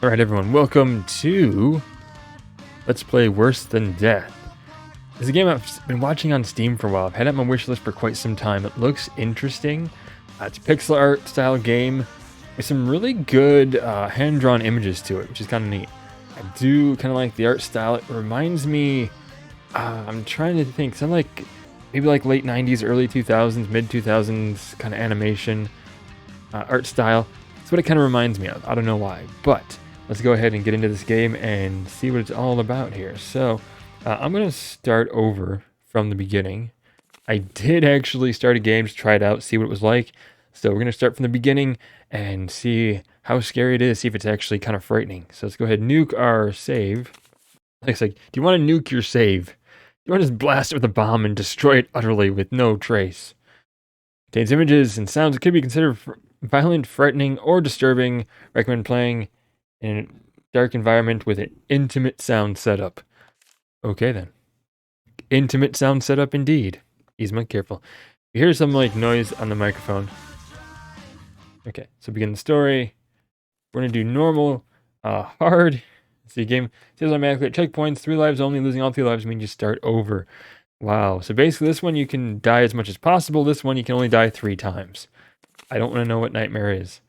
Alright everyone, welcome to Let's Play Worse Than Death. This is a game I've been watching on Steam for a while. I've had it on my wish list for quite some time. It looks interesting. It's a pixel art style game with some really good hand-drawn images to it, which is kind of neat. I do kind of like the art style. It reminds me, I'm trying to think, something like maybe like late 90s, early 2000s, mid 2000s kind of animation art style. That's what it kind of reminds me of. I don't know why, but let's go ahead and get into this game and see what it's all about here. So, I'm going to start over from the beginning. I did actually start a game to try it out, see what it was like. So we're going to start from the beginning and see how scary it is, see if it's actually kind of frightening. So let's go ahead and nuke our save. It's like, do you want to nuke your save? Do you want to just blast it with a bomb and destroy it utterly with no trace? Contains images and sounds that could be considered violent, frightening, or disturbing. Recommend playing in a dark environment with an intimate sound setup. Okay then. Intimate sound setup indeed. Easy, careful. You hear some like noise on the microphone. Okay, so begin the story. We're gonna do normal, hard. See, game says automatically at checkpoints, 3 lives only. Losing all 3 lives means you start over. Wow. So basically, this one you can die as much as possible. This one you can only die 3 times. I don't want to know what Nightmare is.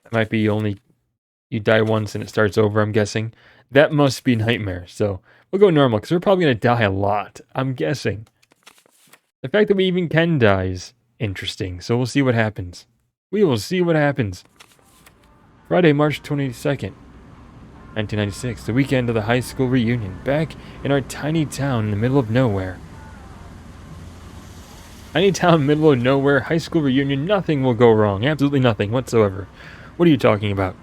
It might be you die once and it starts over, I'm guessing. That must be Nightmare, so we'll go normal, because we're probably going to die a lot, I'm guessing. The fact that we even can die is interesting, so we'll see what happens. We will see what happens. Friday, March 22nd, 1996, the weekend of the high school reunion, back in our tiny town in the middle of nowhere. Tiny town, middle of nowhere, high school reunion, nothing will go wrong, absolutely nothing whatsoever. What are you talking about?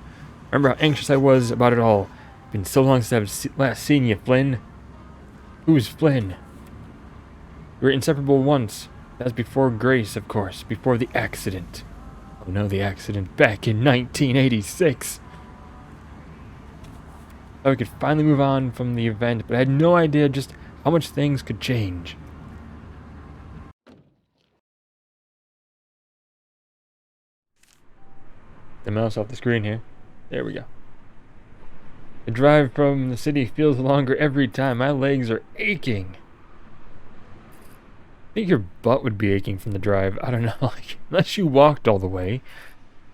Remember how anxious I was about it all. Been so long since I've last seen you, Flynn. Who's Flynn? We were inseparable once. That was before Grace, of course. Before the accident. Oh no, the accident. Back in 1986. Thought we could finally move on from the event, but I had no idea just how much things could change. The mouse off the screen here. There we go. The drive from the city feels longer every time. My legs are aching. I think your butt would be aching from the drive. I don't know, like, unless you walked all the way.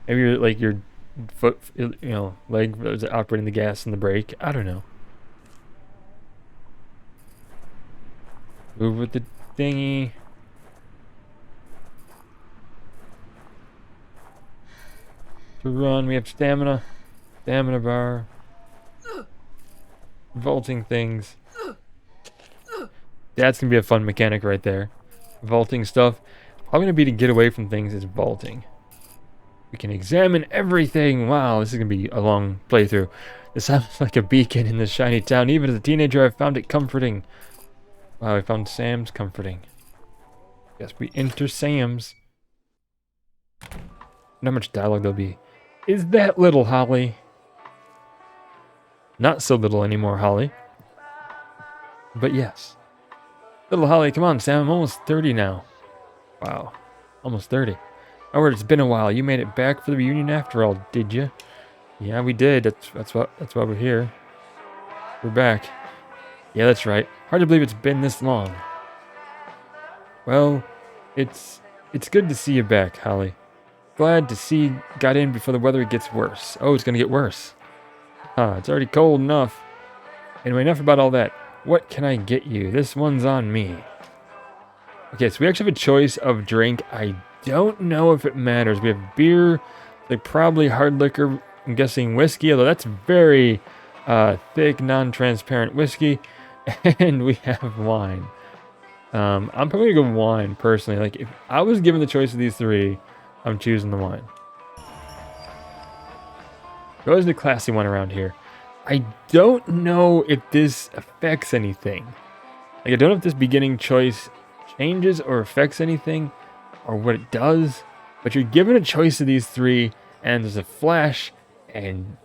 Maybe your foot, leg was operating the gas and the brake. I don't know. Move with the thingy. To run, we have stamina. Stamina bar. Vaulting things. That's gonna be a fun mechanic right there. Vaulting stuff. Probably gonna be to get away from things is vaulting. We can examine everything. Wow, this is gonna be a long playthrough. This sounds like a beacon in this shiny town. Even as a teenager, I found it comforting. Wow, I found Sam's comforting. Guess we enter Sam's. Not much dialogue there'll be. Is that little Holly? Not so little anymore, Holly. But yes. Little Holly, come on, Sam. I'm almost 30 now. Wow. Almost 30. My word, it's been a while. You made it back for the reunion after all, did you? Yeah, we did. That's why we're here. We're back. Yeah, that's right. Hard to believe it's been this long. Well, it's good to see you back, Holly. Glad to see you got in before the weather gets worse. Oh, it's gonna get worse. It's already cold enough. Anyway, enough about all that. What can I get you? This one's on me. Okay, so we actually have a choice of drink. I don't know if it matters. We have beer, like probably hard liquor. I'm guessing whiskey, although that's very thick, non-transparent whiskey. And we have wine. I'm probably gonna go wine personally. Like if I was given the choice of these 3, I'm choosing the wine. Always the classy one around here. I don't know if this affects anything. Like, I don't know if this beginning choice changes or affects anything, or what it does, but you're given a choice of these 3, and there's a flash, and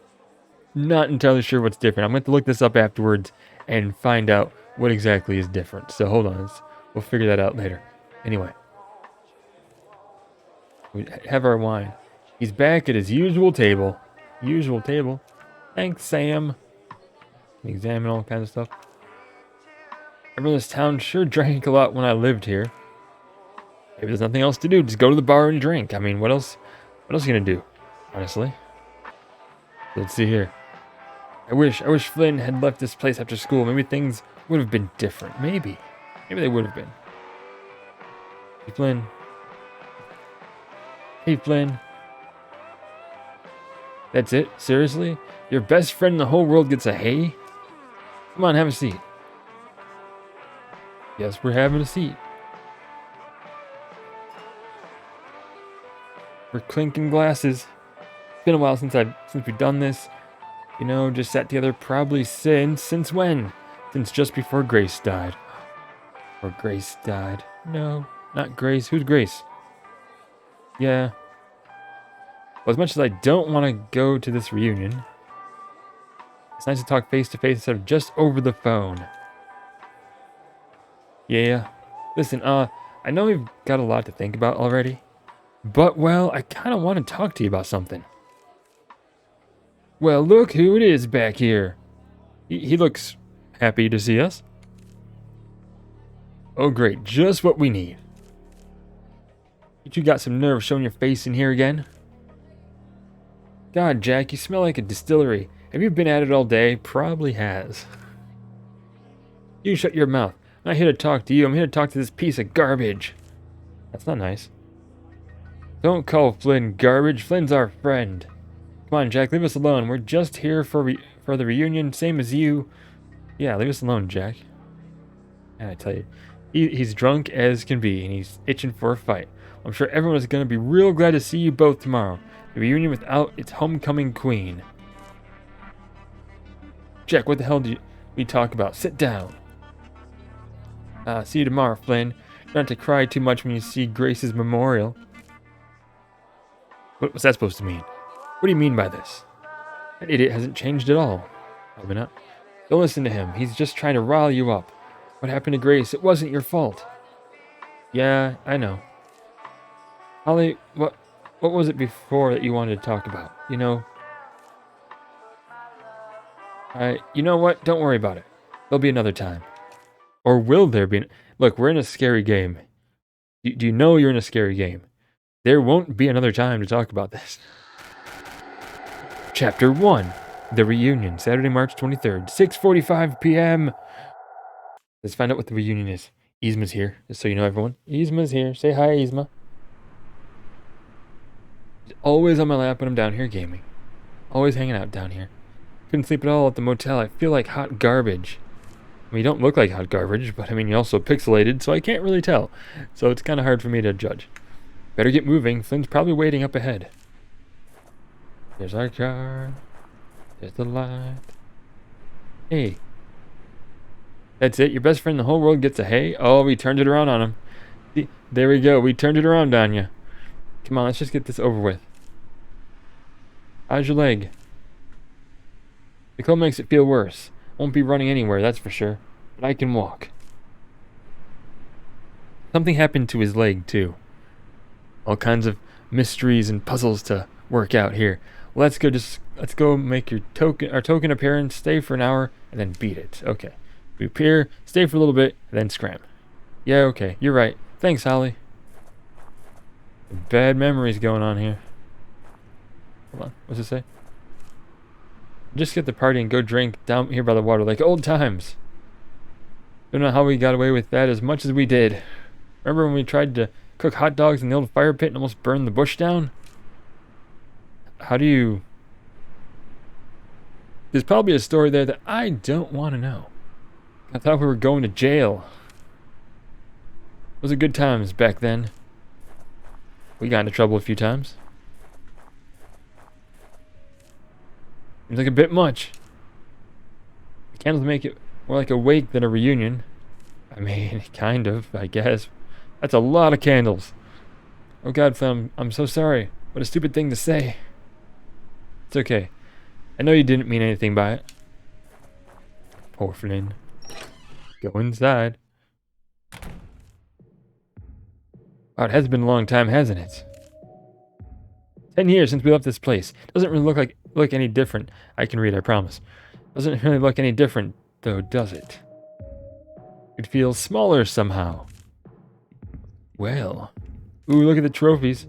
not entirely sure what's different. I'm going to have to look this up afterwards and find out what exactly is different. So hold on, we'll figure that out later. Anyway. We have our wine. He's back at his usual table. Usual table. Thanks, Sam. Examine all kinds of stuff. Everyone in this town sure drank a lot when I lived here. Maybe there's nothing else to do. Just go to the bar and drink. I mean, what else? What else are you gonna do? Honestly. Let's see here. I wish Flynn had left this place after school. Maybe things would have been different. Maybe they would have been. Hey, Flynn. Hey, Flynn. That's it? Seriously? Your best friend in the whole world gets a hey? Come on, have a seat. Yes, we're having a seat. We're clinking glasses. It's been a while since we've done this. You know, just sat together probably since when? Since just before Grace died. Or Grace died. No, not Grace. Who's Grace? Yeah. Well, as much as I don't want to go to this reunion, it's nice to talk face to face instead of just over the phone. Yeah. Listen, I know we've got a lot to think about already, but, well, I kind of want to talk to you about something. Well, look who it is back here. He looks happy to see us. Oh, great. Just what we need. You got some nerve showing your face in here again? God, Jack, you smell like a distillery. Have you been at it all day? Probably has. You shut your mouth. I'm not here to talk to you. I'm here to talk to this piece of garbage. That's not nice. Don't call Flynn garbage. Flynn's our friend. Come on, Jack, leave us alone. We're just here for the reunion, same as you. Yeah, leave us alone, Jack. And I tell you, he's drunk as can be, and he's itching for a fight. I'm sure everyone is going to be real glad to see you both tomorrow. The reunion without its homecoming queen. Jack, what the hell did we talk about? Sit down. See you tomorrow, Flynn. Try not to cry too much when you see Grace's memorial. What's that supposed to mean? What do you mean by this? That idiot hasn't changed at all. Probably not. Don't listen to him. He's just trying to rile you up. What happened to Grace? It wasn't your fault. Yeah, I know. Holly, what was it before that you wanted to talk about? You know? You know what? Don't worry about it. There'll be another time. Or will there be? Look, we're in a scary game. Do you know you're in a scary game? There won't be another time to talk about this. Chapter 1. The Reunion. Saturday, March 23rd, 6:45 p.m. Let's find out what the reunion is. Yzma's here, just so you know, everyone. Yzma's here. Say hi, Yzma. She's always on my lap when I'm down here gaming. Always hanging out down here. Couldn't sleep at all at the motel. I feel like hot garbage. I mean, you don't look like hot garbage, but I mean, you're also pixelated, so I can't really tell. So it's kind of hard for me to judge. Better get moving. Flynn's probably waiting up ahead. There's our car. There's the light. Hey. That's it? Your best friend in the whole world gets a hey? Oh, we turned it around on him. See, there we go. We turned it around on you. Come on, let's just get this over with. How's your leg? The cold makes it feel worse. Won't be running anywhere, that's for sure. But I can walk. Something happened to his leg, too. All kinds of mysteries and puzzles to work out here. Let's go make our token appearance, stay for an hour, and then beat it. Okay. We appear, stay for a little bit, and then scram. Yeah, okay, you're right. Thanks, Holly. Bad memories going on here. Hold on, what's it say? Just get the party and go drink down here by the water like old times. Don't know how we got away with that as much as we did. Remember when we tried to cook hot dogs in the old fire pit and almost burned the bush down? How do you... There's probably a story there that I don't want to know. I thought we were going to jail. Those are good times back then. We got into trouble a few times. Seems like a bit much. The candles make it more like a wake than a reunion. I mean, kind of, I guess. That's a lot of candles. Oh God, Flynn, I'm so sorry. What a stupid thing to say. It's okay. I know you didn't mean anything by it. Poor Flynn. Go inside. Wow, it has been a long time, hasn't it? 10 years since we left this place. Doesn't really look any different. I can read, I promise. Doesn't really look any different, though, does it? It feels smaller somehow. Well. Ooh, look at the trophies.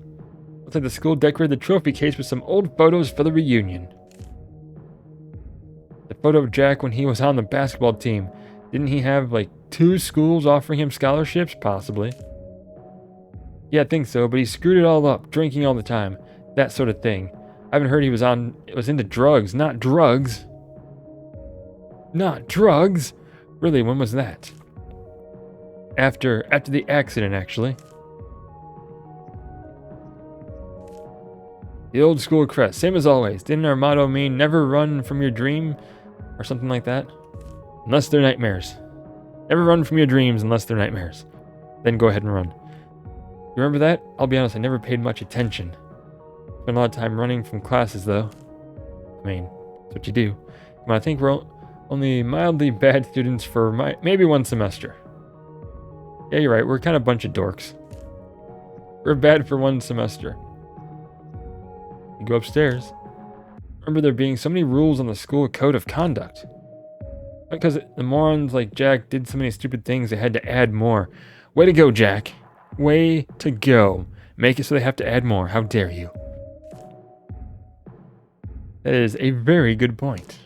Looks like the school decorated the trophy case with some old photos for the reunion. The photo of Jack when he was on the basketball team. Didn't he have, like, 2 schools offering him scholarships? Possibly. Yeah, I think so, but he screwed it all up, drinking all the time. That sort of thing. I haven't heard he was into drugs. Not drugs. Not drugs? Really, when was that? After the accident, actually. The old school crest, same as always. Didn't our motto mean never run from your dream? Or something like that? Unless they're nightmares. Never run from your dreams unless they're nightmares. Then go ahead and run. You remember that? I'll be honest, I never paid much attention. Spent a lot of time running from classes, though. I mean, that's what you do. But I think we're only mildly bad students for maybe 1 semester. Yeah, you're right. We're kind of a bunch of dorks. We're bad for 1 semester. You go upstairs. Remember there being so many rules on the school code of conduct. Because the morons like Jack did so many stupid things, they had to add more. Way to go, Jack. Way to go. Make it so they have to add more. How dare you? That is a very good point.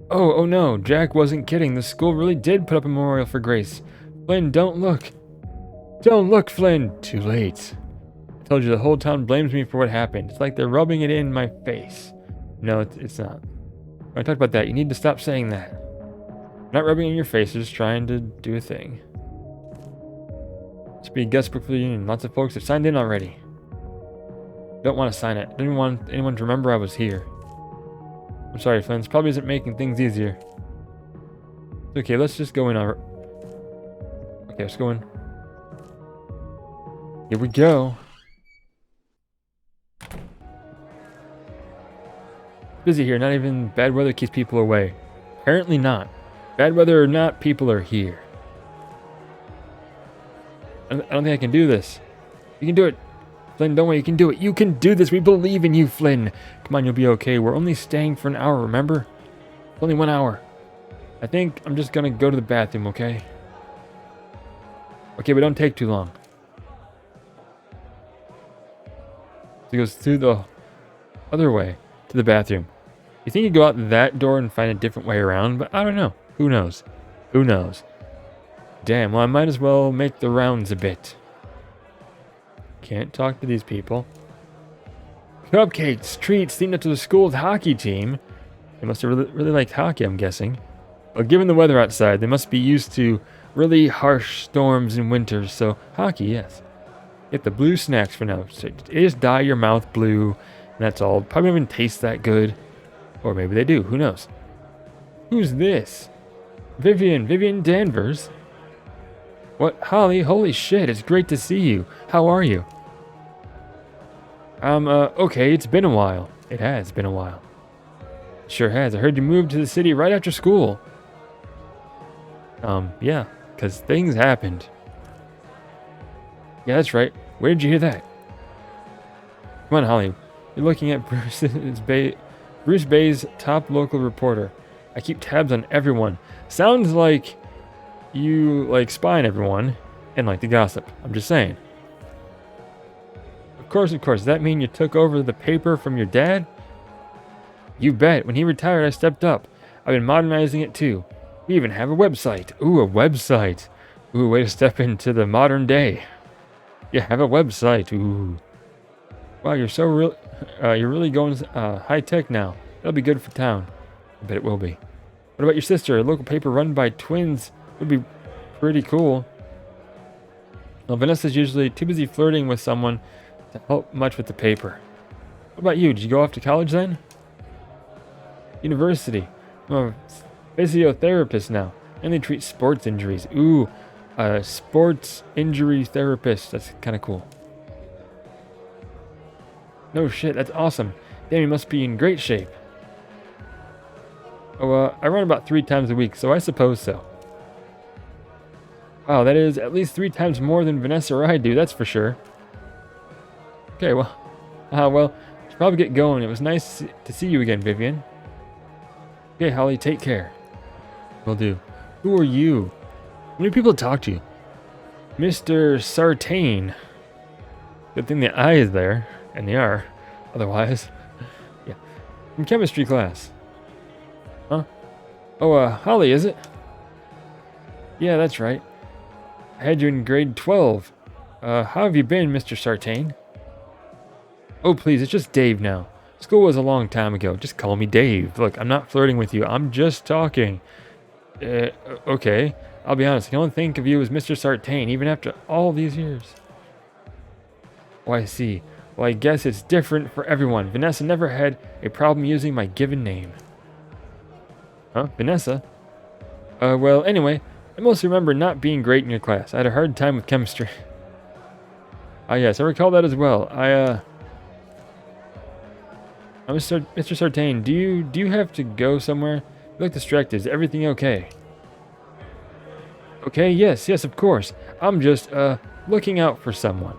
Oh no, Jack wasn't kidding. The school really did put up a memorial for Grace. Flynn, don't look. Don't look, Flynn. Too late. I told you the whole town blames me for what happened. It's like they're rubbing it in my face. No, it's not. When I talked about that, you need to stop saying that. I'm not rubbing it in your face, just trying to do a thing. This will be a guest book for the union. Lots of folks have signed in already. Don't want to sign it. Didn't want anyone to remember I was here. I'm sorry, Flynn. This probably isn't making things easier. It's okay, let's just go in. Okay, let's go in. Here we go. Busy here. Not even bad weather keeps people away. Apparently not. Bad weather or not, people are here. I don't think I can do this. You can do it. Flynn, don't worry, you can do it. You can do this. We believe in you, Flynn. Come on, you'll be okay. We're only staying for an hour, remember? Only 1 hour. I think I'm just gonna go to the bathroom, okay? Okay, but don't take too long. So he goes through the other way to the bathroom. You think you go out that door and find a different way around, but I don't know. Who knows? Who knows? Damn, well, I might as well make the rounds a bit. Can't talk to these people. Cupcakes, treats themed up to the school's hockey team. They must have really liked hockey, I'm guessing. But given the weather outside, they must be used to really harsh storms in winters, so hockey, yes. Get the blue snacks for now. So just dye your mouth blue, and that's all. Probably don't even taste that good. Or maybe they do, who knows? Who's this? Vivian Danvers? What, Holly? Holy shit, it's great to see you. How are you? Okay, it's been a while. It has been a while. It sure has. I heard you moved to the city right after school. Yeah, because things happened. Yeah, that's right. Where did you hear that? Come on, Holly. You're looking at Bruce Bay's top local reporter. I keep tabs on everyone. Sounds like you like spying everyone and like to gossip. I'm just saying. Of course. Does that mean you took over the paper from your dad? You bet. When he retired, I stepped up. I've been modernizing it too. We even have a website. Ooh, a website. Ooh, way to step into the modern day. You have a website. Ooh. Wow, you're really going high tech now. That'll be good for town. I bet it will be. What about your sister? A local paper run by twins would be pretty cool. Well, Vanessa's usually too busy flirting with someone to help much with the paper. What about you? Did you go off to college then? University. I'm a physiotherapist now. And they treat sports injuries. Ooh, a sports injury therapist. That's kind of cool. No shit, that's awesome. Damn, you must be in great shape. Oh, I run about 3 times a week, so I suppose so. Wow, that is at least 3 times more than Vanessa or I do, that's for sure. Okay, well, should probably get going. It was nice to see you again, Vivian. Okay, Holly, take care. Will do. Who are you? How many people talk to you? Mr. Sartain. Good thing the I is there, and the R. Otherwise, yeah. From chemistry class. Huh? Oh, Holly, is it? Yeah, that's right. I had you in grade 12. How have you been, Mr. Sartain? Oh, please, it's just Dave now. School was a long time ago. Just call me Dave. Look, I'm not flirting with you. I'm just talking. Okay. I'll be honest. I can only think of you as Mr. Sartain, even after all these years. Oh, I see. Well, I guess it's different for everyone. Vanessa never had a problem using my given name. Huh? Vanessa? Well, anyway, I mostly remember not being great in your class. I had a hard time with chemistry. Ah, yes, I recall that as well. Mr. Sartain, do you have to go somewhere? You look distracted. Is everything okay? Okay, yes, of course. I'm just, looking out for someone.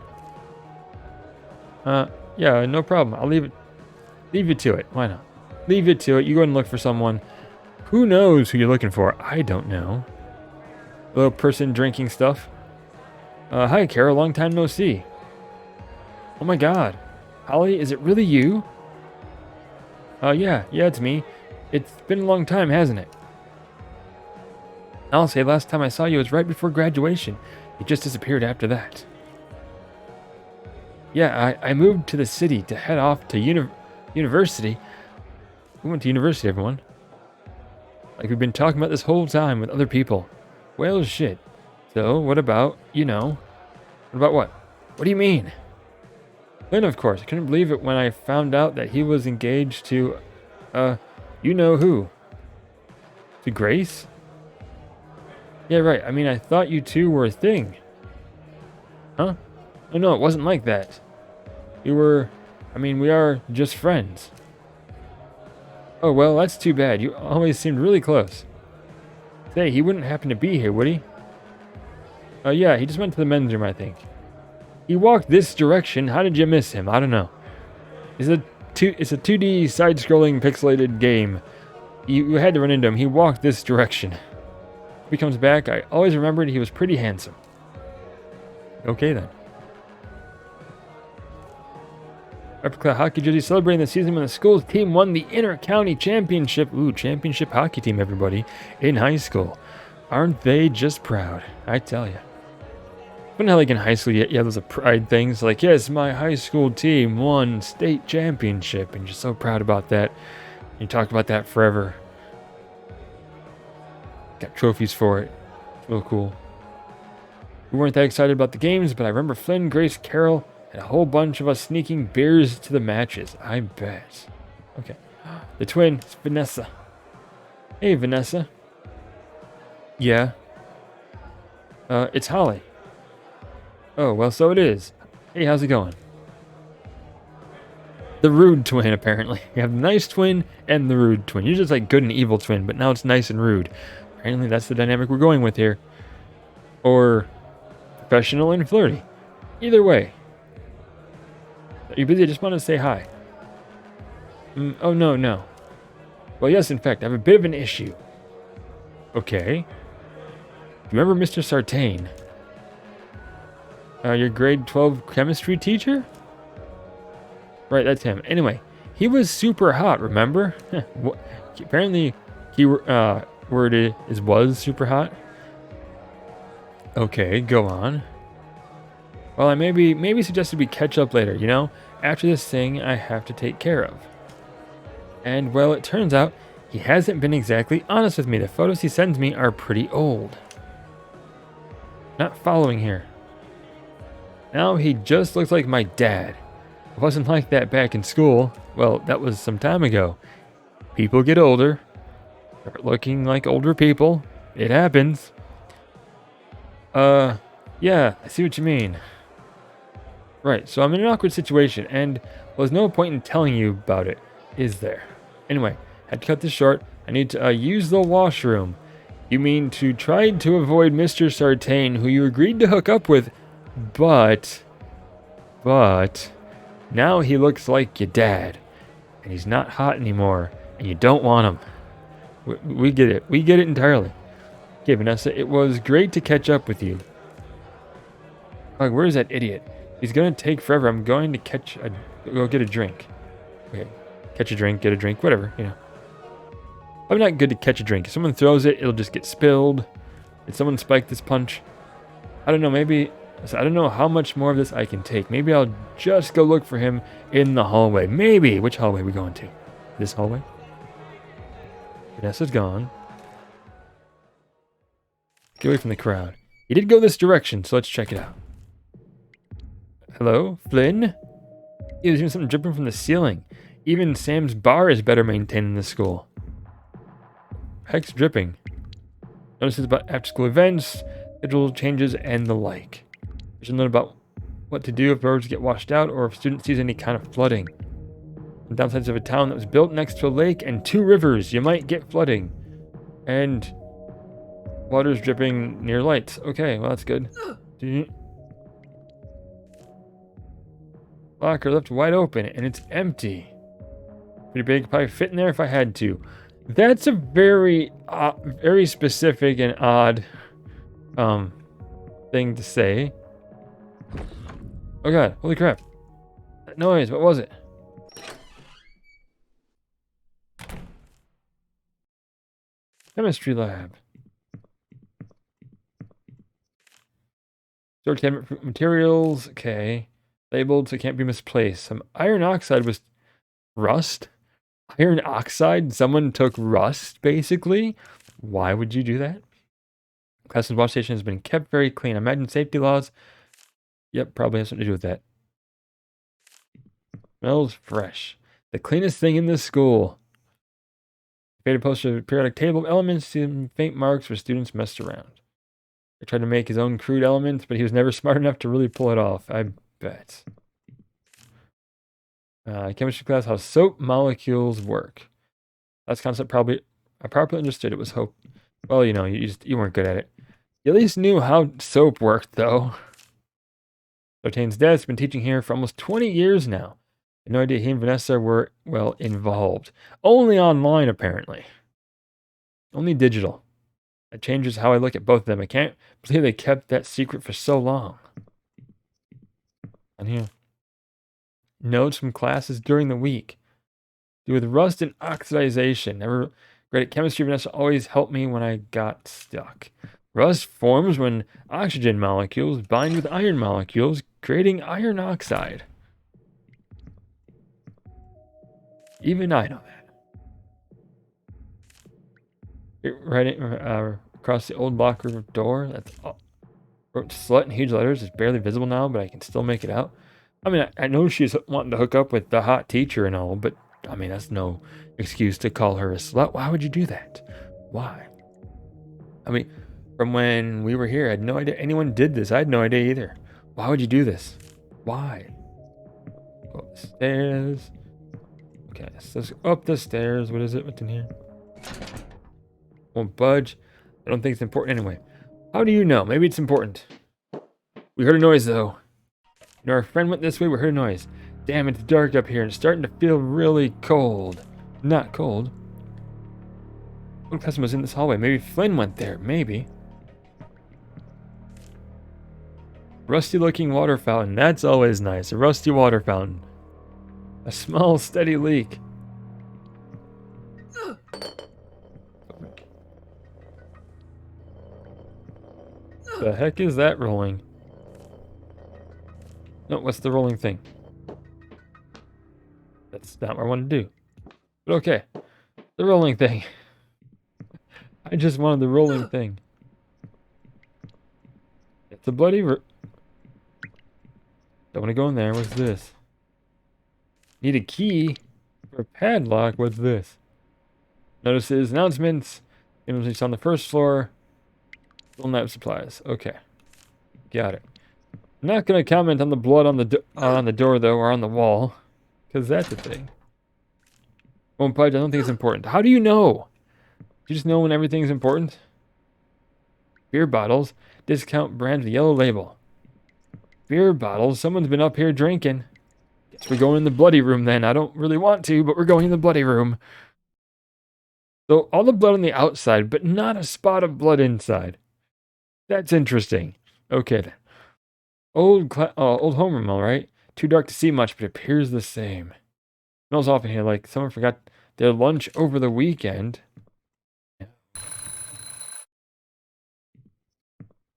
Yeah, no problem. I'll leave you to it. Why not? Leave it to it. You go and look for someone. Who knows who you're looking for? I don't know. Little person drinking stuff. Hi, Carol. Long time no see. Oh my god. Holly, is it really you? Yeah, it's me. It's been a long time, hasn't it? I'll say last time I saw you was right before graduation. You just disappeared after that. Yeah, I moved to the city to head off to university. We went to university, everyone. Like we've been talking about this whole time with other people. Well, shit. So, what about, What about what? What do you mean? Lynn, of course. I couldn't believe it when I found out that he was engaged to, you know who. To Grace? Yeah, right. I mean, I thought you two were a thing. Huh? Oh, no, it wasn't like that. We are just friends. Oh, well, that's too bad. You always seemed really close. Say, he wouldn't happen to be here, would he? Oh, yeah, he just went to the men's room, I think. He walked this direction. How did you miss him? I don't know. It's a 2D side-scrolling pixelated game. You had to run into him. He walked this direction. If he comes back, I always remembered he was pretty handsome. Okay, then. Replica Hockey Jersey celebrating the season when the school's team won the Inter-County Championship. Ooh, championship hockey team, everybody. In high school. Aren't they just proud? I tell you. Funny how, like, in high school, you have those pride things. Like, yes, my high school team won state championship. And you're so proud about that. You talk about that forever. Got trophies for it. It's real cool. We weren't that excited about the games, but I remember Flynn, Grace, Carol, and a whole bunch of us sneaking beers to the matches. I bet. Okay. The twin, it's Vanessa. Hey, Vanessa. Yeah. It's Holly. Oh, well, so it is. Hey, how's it going? The rude twin, apparently. You have the nice twin and the rude twin. You're just like good and evil twin, but now it's nice and rude. Apparently, that's the dynamic we're going with here. Or professional and flirty. Either way. Are you busy? I just want to say hi. Oh, no. Well, yes, in fact, I have a bit of an issue. Okay. Remember Mr. Sartain? Your grade 12 chemistry teacher? Right, that's him. Anyway, he was super hot, remember? Apparently, word is was super hot. Okay, go on. Well, I maybe suggested we catch up later, After this thing I have to take care of. And, well, it turns out he hasn't been exactly honest with me. The photos he sends me are pretty old. Not following here. Now he just looks like my dad. It wasn't like that back in school. Well, that was some time ago. People get older. Start looking like older people. It happens. Yeah, I see what you mean. Right, so I'm in an awkward situation, and well, there's no point in telling you about it, is there? Anyway, had to cut this short. I need to use the washroom. You mean to try to avoid Mr. Sartain, who you agreed to hook up with, but Now he looks like your dad. And he's not hot anymore. And you don't want him. We get it. We get it entirely. Okay, Vanessa, it was great to catch up with you. Like, where's that idiot? He's gonna take forever. I'm going to go get a drink. Okay, catch a drink, get a drink, whatever, you know. I'm not good to catch a drink. If someone throws it, it'll just get spilled. Did someone spike this punch? I don't know, maybe... I don't know how much more of this I can take. Maybe I'll just go look for him in the hallway. Maybe. Which hallway are we going to? This hallway? Vanessa's gone. Get away from the crowd. He did go this direction, so let's check it out. Hello, Flynn? There's even something dripping from the ceiling. Even Sam's bar is better maintained in this school. Heck's dripping. Notices about after-school events, schedule changes, and the like. There's a note about what to do if roads get washed out or if student sees any kind of flooding. On the downsides of a town that was built next to a lake and 2 rivers, you might get flooding. And water's dripping near lights. Okay, well that's good. Locker left wide open and it's empty. Pretty big, probably fit in there if I had to. That's a very specific and odd thing to say. Oh god, holy crap. That noise, what was it? Chemistry lab. Stored materials, okay. Labeled so it can't be misplaced. Some iron oxide was rust? Iron oxide? Someone took rust, basically? Why would you do that? Classroom's wash station has been kept very clean. I imagine safety laws. Yep, probably has something to do with that. Smells fresh. The cleanest thing in this school. Faded poster of a periodic table of elements, some faint marks where students messed around. He tried to make his own crude elements, but he was never smart enough to really pull it off, I bet. Chemistry class, how soap molecules work. That's concept I properly understood. It was hope. Well, you know, you weren't good at it. You at least knew how soap worked, though. Sartain's dad's been teaching here for almost 20 years now. I had no idea he and Vanessa were, well, involved. Only online, apparently. Only digital. That changes how I look at both of them. I can't believe they kept that secret for so long. And here. Notes from classes during the week. Do with rust and oxidization. Never great at chemistry. Vanessa always helped me when I got stuck. Rust forms when oxygen molecules bind with iron molecules, creating iron oxide. Even I know that. Right across the old locker door. That's all. Wrote slut in huge letters. It's barely visible now, but I can still make it out. I mean, I know she's wanting to hook up with the hot teacher and all, but I mean, that's no excuse to call her a slut. Why would you do that? Why? I mean, from when we were here, I had no idea anyone did this. I had no idea either. Why would you do this? Why? Go up the stairs. Okay, so let's go up the stairs. What is it? What's in here? Won't budge. I don't think it's important anyway. How do you know? Maybe it's important. We heard a noise, though. You know, our friend went this way. We heard a noise. Damn, it's dark up here and it's starting to feel really cold. Not cold. What person was in this hallway? Maybe Flynn went there. Maybe. Rusty looking water fountain. That's always nice. A rusty water fountain. A small, steady leak. The heck is that rolling? No, what's the rolling thing? That's not what I want to do. But okay. The rolling thing. I just wanted the rolling thing. It's a bloody... Don't want to go in there. What's this? Need a key for a padlock. What's this? Notices, announcements. Images on the first floor. Full night supplies. Okay. Got it. I'm not going to comment on the blood on the door, though, or on the wall. Because that's a thing. Won't budge. I don't think it's important. How do you know? You just know when everything's important? Beer bottles. Discount brand with yellow label. Beer bottles. Someone's been up here drinking. Guess we're going in the bloody room then. I don't really want to, but we're going in the bloody room. So all the blood on the outside, but not a spot of blood inside. That's interesting. Okay then. Old homeroom, all right. Too dark to see much, but it appears the same. Smells off in here like someone forgot their lunch over the weekend.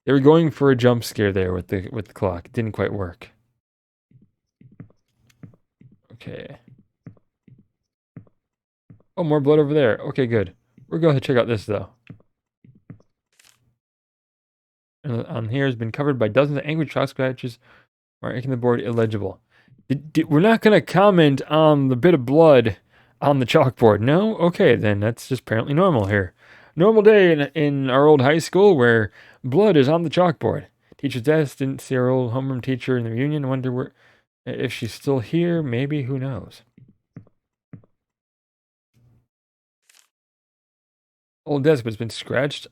They were going for a jump scare there with the clock. It didn't quite work. Okay. Oh, more blood over there. Okay, good. We're going to check out this though. And on here has been covered by dozens of angry chalk scratches, making the board illegible. We're not going to comment on the bit of blood on the chalkboard. No? Okay, then that's just apparently normal here. Normal day in our old high school where blood is on the chalkboard. Teacher's desk, didn't see our old homeroom teacher in the reunion. Wonder if she's still here. Maybe, who knows? Old desk, but it's been scratched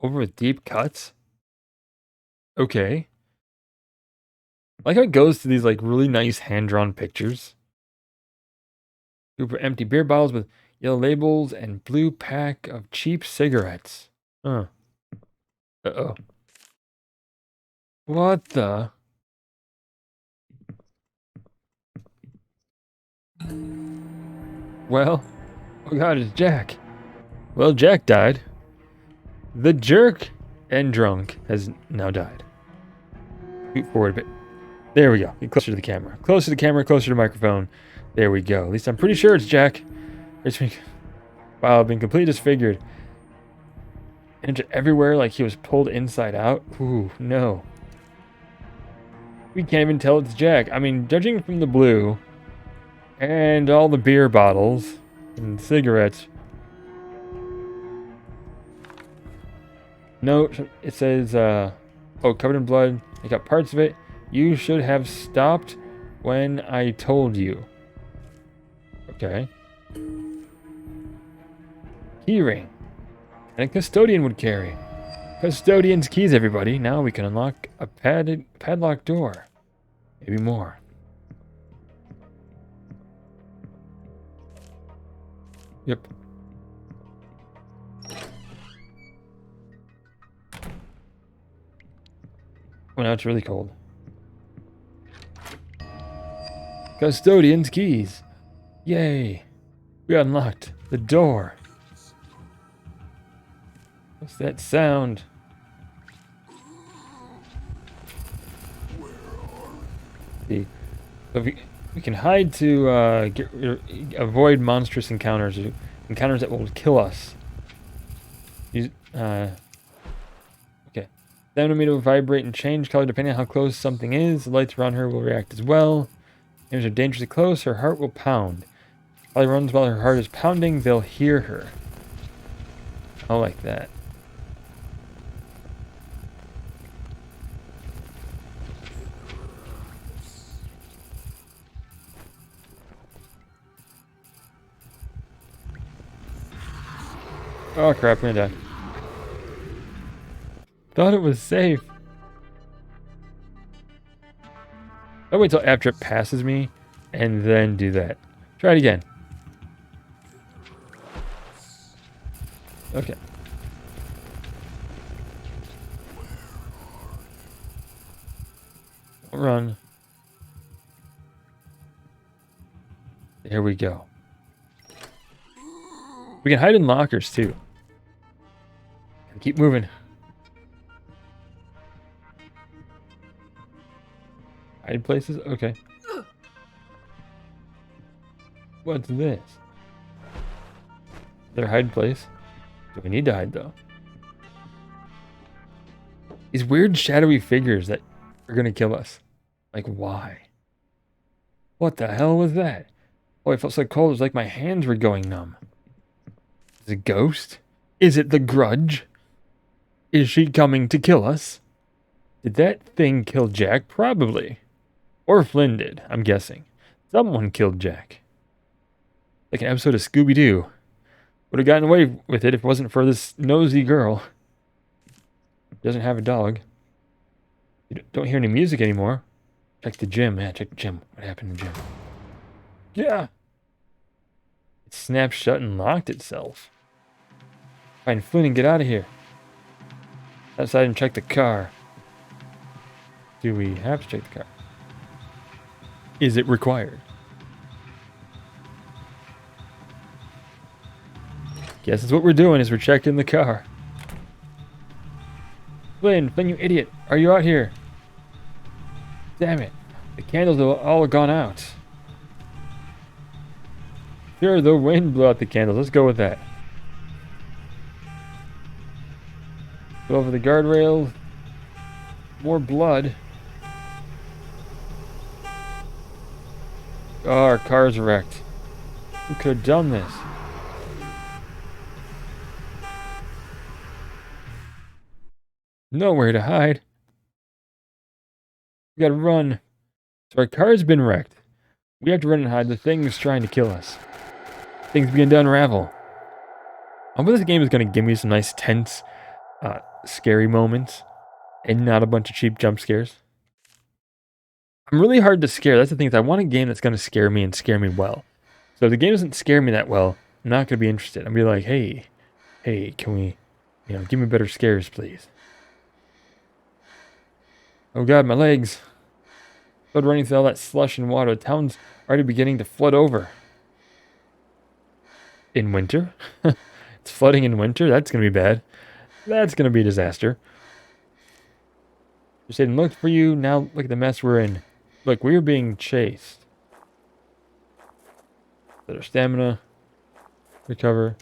over with deep cuts. Okay. I like how it goes to these like really nice hand-drawn pictures. Group of empty beer bottles with yellow labels and blue pack of cheap cigarettes. Uh-oh. What the? Well, oh god, it's Jack. Well, Jack died. The jerk and drunk has now died. Scoot forward a bit. There we go. Get closer to the camera. Closer to the camera, closer to the microphone. There we go. At least I'm pretty sure it's Jack. Wow, been completely disfigured. And everywhere like he was pulled inside out. Ooh, no. We can't even tell it's Jack. I mean, judging from the blue and all the beer bottles and cigarettes. No, it says, oh, covered in blood. I got parts of it. You should have stopped when I told you. Okay. Keyring. And a custodian would carry. Custodian's keys, everybody. Now we can unlock a padlocked door. Maybe more. Yep. Oh, now it's really cold. Custodian's keys. Yay. We unlocked the door. What's that sound? See, so we can hide to avoid monstrous encounters, encounters that will kill us. Use, okay. The enemy will vibrate and change color depending on how close something is. The lights around her will react as well. If they're dangerously close, her heart will pound. While she runs while her heart is pounding, they'll hear her. I like that. Oh crap, we're gonna die. Thought it was safe. I'll wait till after it passes me and then do that. Try it again. Okay. Run. There we go. We can hide in lockers too. Keep moving. Hide places? Okay. What's this? Their hide place? Do we need to hide though? These weird shadowy figures that are gonna kill us. Like why? What the hell was that? Oh, I felt so cold. It was like my hands were going numb. Is it a ghost? Is it the Grudge? Is she coming to kill us? Did that thing kill Jack? Probably. Or Flynn did, I'm guessing. Someone killed Jack. Like an episode of Scooby-Doo. Would have gotten away with it if it wasn't for this nosy girl. Doesn't have a dog. You don't hear any music anymore. Check the gym. Yeah, check the gym. What happened in the gym? Yeah. It snapped shut and locked itself. Find Flynn and get out of here. Outside and check the car. Do we have to check the car? Is it required? Guess that's what we're doing, is we're checking the car. Flynn, you idiot. Are you out here? Damn it. The candles have all gone out. Sure, the wind blew out the candles. Let's go with that. Go over the guardrail. More blood. Oh, our car's wrecked. Who could have done this? Nowhere to hide. We gotta run. So our car's been wrecked. We have to run and hide. The thing's trying to kill us. Things begin to unravel. I hope this game is gonna give me some nice tense, scary moments, and not a bunch of cheap jump scares. I'm really hard to scare. That's the thing. Is I want a game that's gonna scare me and scare me well. So if the game doesn't scare me that well, I'm not gonna be interested. I'm gonna be like, hey, can we, give me better scares, please. Oh God, my legs. Blood running through all that slush and water. The town's already beginning to flood over. In winter? It's flooding in winter? That's gonna be bad. That's gonna be a disaster. Just didn't look for you. Now look at the mess we're in. Look, we're being chased. Let our stamina recover.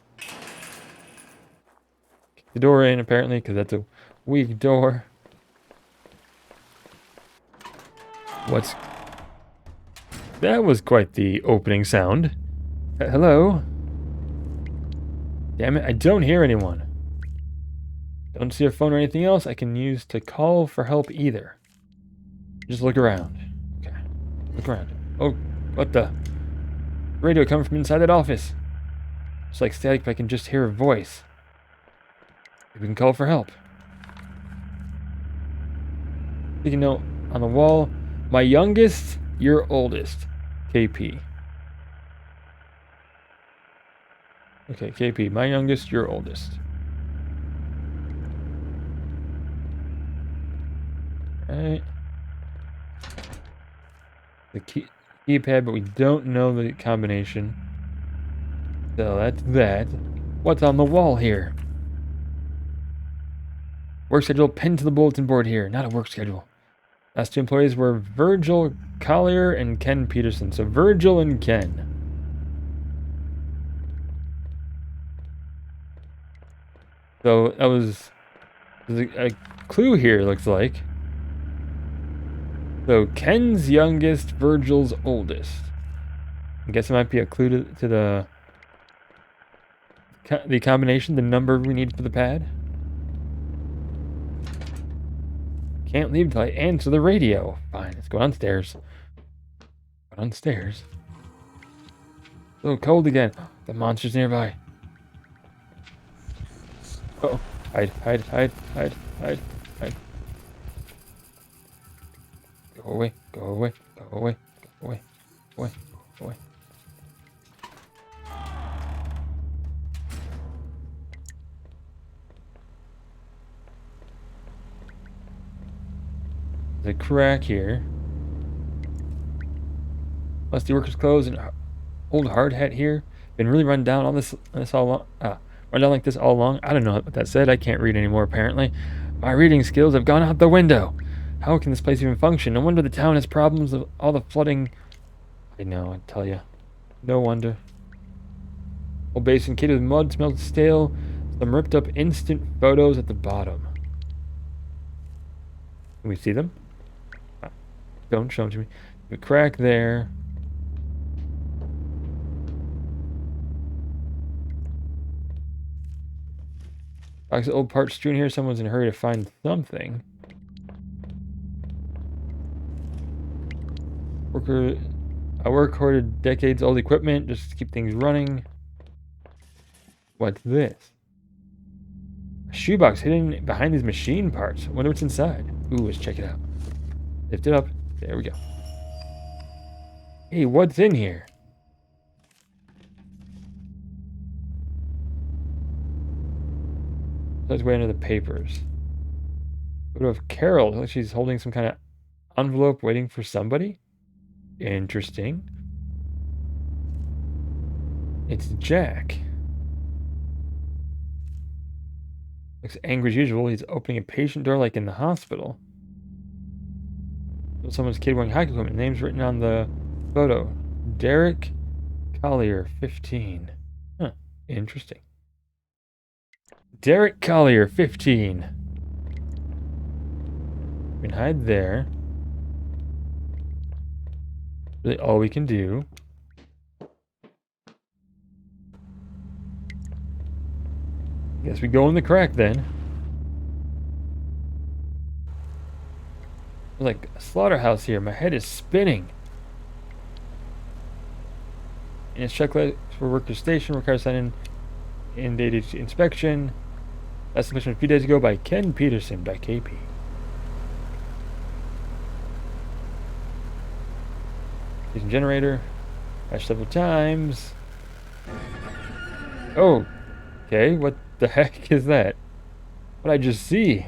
Kick the door in, apparently, because that's a weak door. That was quite the opening sound. Hello? Damn it, I don't hear anyone. Don't see a phone or anything else I can use to call for help either. Just look around. Okay, look around. Oh, what the? Radio coming from inside that office. It's like static, but I can just hear a voice. Maybe we can call for help. Sticky note on the wall. My youngest, your oldest. KP. Okay, KP. My youngest, your oldest. Alright. The keypad, but we don't know the combination. So that's that. What's on the wall here? Work schedule pinned to the bulletin board here. Not a work schedule. Last two employees were Virgil Collier and Ken Peterson. So Virgil and Ken. So that was a clue here, looks like. So Ken's youngest, Virgil's oldest. I guess it might be a clue to the combination, the number we need for the pad. Can't leave till I answer the radio. Fine, let's go downstairs. Go downstairs. So cold again. The monster's nearby. Oh, hide. Go away. There's a crack here. Musty worker's clothes and old hard hat here. Been really run down on this all along. Run down like this all along. I don't know what that said. I can't read anymore apparently. My reading skills have gone out the window. How can this place even function? No wonder the town has problems of all the flooding. I know, I tell you. No wonder. Old basin kid with mud, smells stale. Some ripped up instant photos at the bottom. Can we see them? Don't show them to me. A crack there. Box of old parts strewn here. Someone's in a hurry to find something. I work hoarded decades old equipment just to keep things running. What's this? A shoebox hidden behind these machine parts. Wonder what's inside. Ooh, let's check it out. Lift it up. There we go. Hey, what's in here? That's way under the papers. Photo of Carol. Looks like she's holding some kind of envelope waiting for somebody. Interesting. It's Jack. Looks angry as usual. He's opening a patient door like in the hospital. Someone's kid wearing hockey equipment. Name's written on the photo. Derek Collier, 15. Huh. Interesting. Derek Collier, 15. We can hide there. Really all we can do. Guess we go in the crack then. There's like a slaughterhouse here. My head is spinning. And it's checklist for worker station. Requires sign in dated inspection. That's the mission a few days ago by Ken Peterson by KP. Station generator. Crashed several times. Oh. Okay, what the heck is that? What did I just see?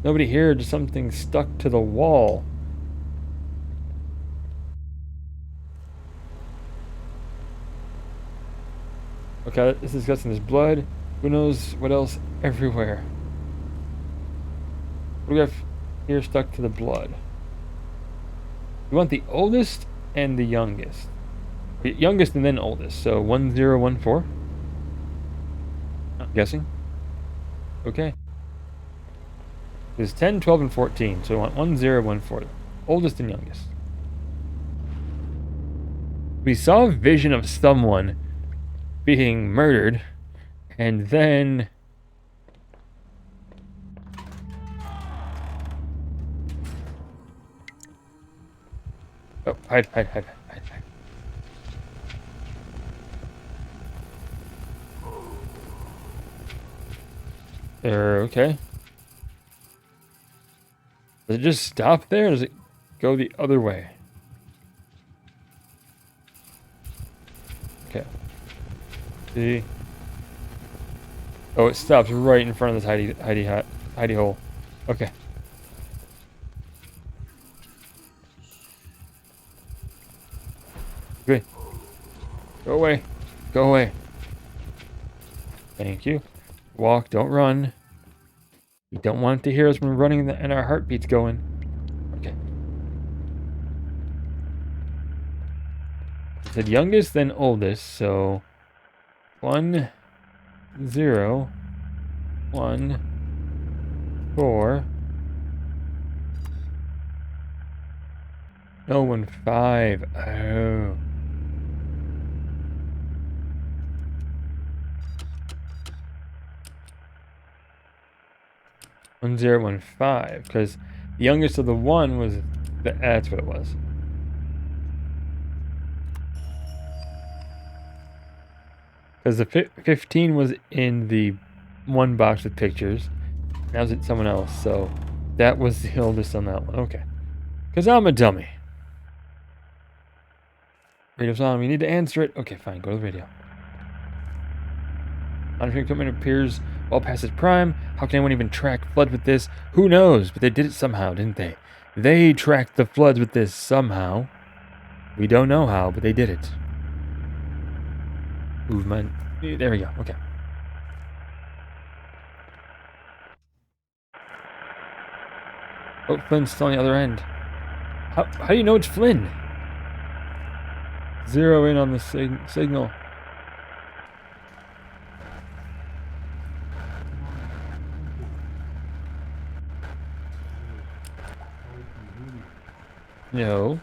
Nobody here, just something stuck to the wall. Okay, this is disgusting. There's blood. Who knows what else everywhere? What do we have here stuck to the blood? We want the oldest and the youngest. The youngest and then oldest. So 1014. I'm guessing. Okay. There's 10, 12, and 14. So we want 1014. Oldest and youngest. We saw a vision of someone being murdered. And then... Oh, hide. There, okay. Does it just stop there, or does it go the other way? Okay. See? Oh, it stops right in front of this hidey hole. Okay. Good. Go away. Go away. Thank you. Walk, don't run. We don't want it to hear us when we're running and our heartbeat's going. Okay. I said youngest, then oldest, so 1, 0, 1, 4. No, 1, 5. Oh. One zero 1 5, because the youngest of the one was that's what it was. Because the 15 was in the one box with pictures. Now it's someone else, so that was the oldest on that one. Okay. Because I'm a dummy. Radio's on. We need to answer it. Okay, fine. Go to the radio. Monitoring equipment appears well past its prime. How can anyone even track floods with this? Who knows? But they did it somehow, didn't they? They tracked the floods with this somehow. We don't know how, but they did it. Movement. There we go. Okay. Oh, Flynn's still on the other end. How do you know it's Flynn? Zero in on the signal. No.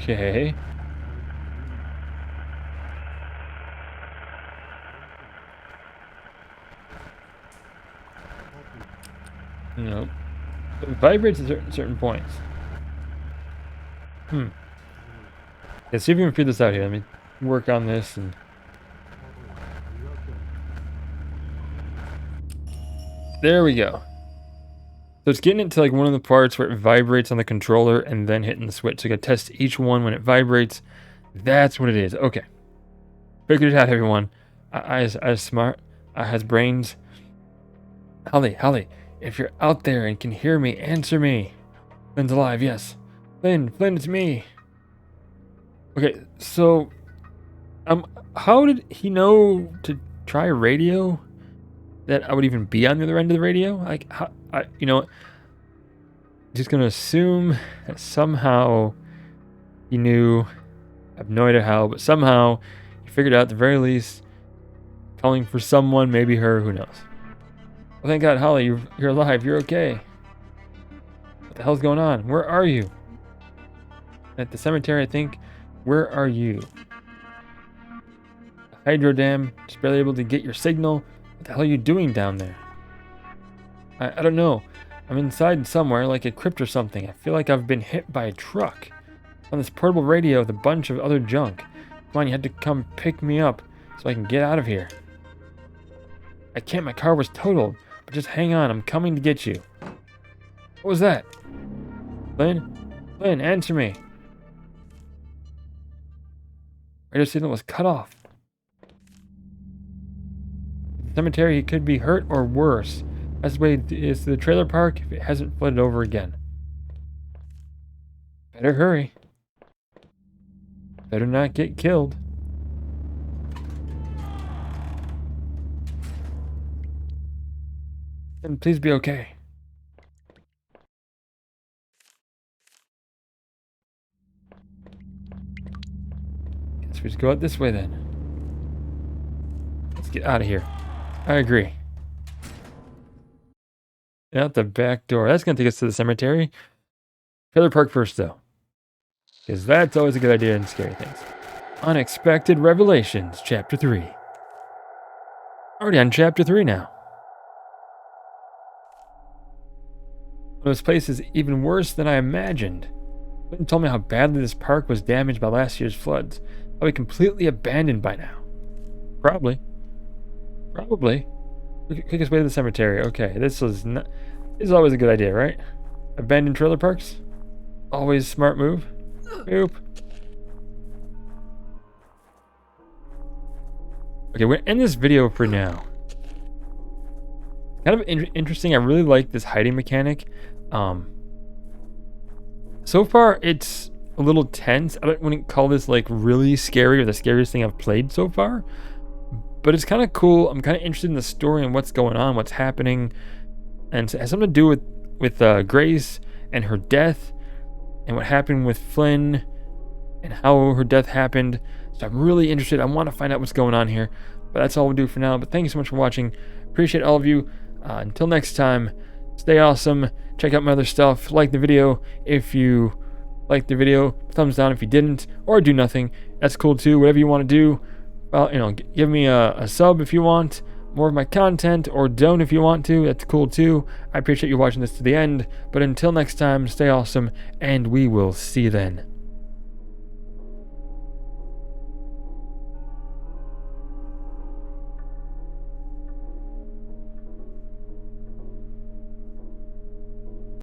Okay. Nope. It vibrates at certain points. Let's see if we can figure this out here. Let me work on this and... There we go. So it's getting into like one of the parts where it vibrates on the controller and then hitting the switch. So you gotta test each one when it vibrates. That's what it is. Okay. Figured it out, everyone. I was smart. I has brains. Holly, if you're out there and can hear me, answer me. Flynn's alive, yes. Flynn, it's me. Okay, so how did he know to try a radio? That I would even be on the other end of the radio? Like, how, you know, just gonna assume that somehow he knew. I have no idea how, but somehow he figured out at the very least, calling for someone, maybe her, who knows. Well, thank God, Holly, you're alive. You're okay. What the hell's going on? Where are you? At the cemetery, I think. Where are you? The hydro dam. Just barely able to get your signal. What the hell are you doing down there? I don't know. I'm inside somewhere, like a crypt or something. I feel like I've been hit by a truck. On this portable radio with a bunch of other junk. Come on, you had to come pick me up so I can get out of here. I can't, my car was totaled. But just hang on, I'm coming to get you. What was that? Flynn, answer me. Radio signal was cut off. In the cemetery, he could be hurt or worse. Best way is to the trailer park if it hasn't flooded over again. Better hurry. Better not get killed. And please be okay. Guess we just go out this way then. Let's get out of here. I agree. Out the back door. That's going to take us to the cemetery. Trailer park first, though. Because that's always a good idea in scary things. Unexpected Revelations, Chapter 3. Already on Chapter 3 now. This place is even worse than I imagined. Flynn told me how badly this park was damaged by last year's floods. Probably completely abandoned by now. Probably. Quickest way to the cemetery. Okay, this is always a good idea, right? Abandoned trailer parks? Always smart move. Nope. Okay, we're gonna end this video for now. Kind of interesting. I really like this hiding mechanic. So far, it's a little tense. I wouldn't call this like really scary or the scariest thing I've played so far. But it's kind of cool. I'm kind of interested in the story and what's going on, what's happening. And it has something to do with Grace and her death and what happened with Flynn and how her death happened. So I'm really interested. I want to find out what's going on here. But that's all we'll do for now. But thank you so much for watching. Appreciate all of you. Until next time, stay awesome. Check out my other stuff. Like the video if you liked the video. Thumbs down if you didn't. Or do nothing. That's cool too. Whatever you want to do. Well, you know, give me a sub if you want more of my content, or don't if you want to. That's cool too. I appreciate you watching this to the end. But until next time, stay awesome, and we will see you then.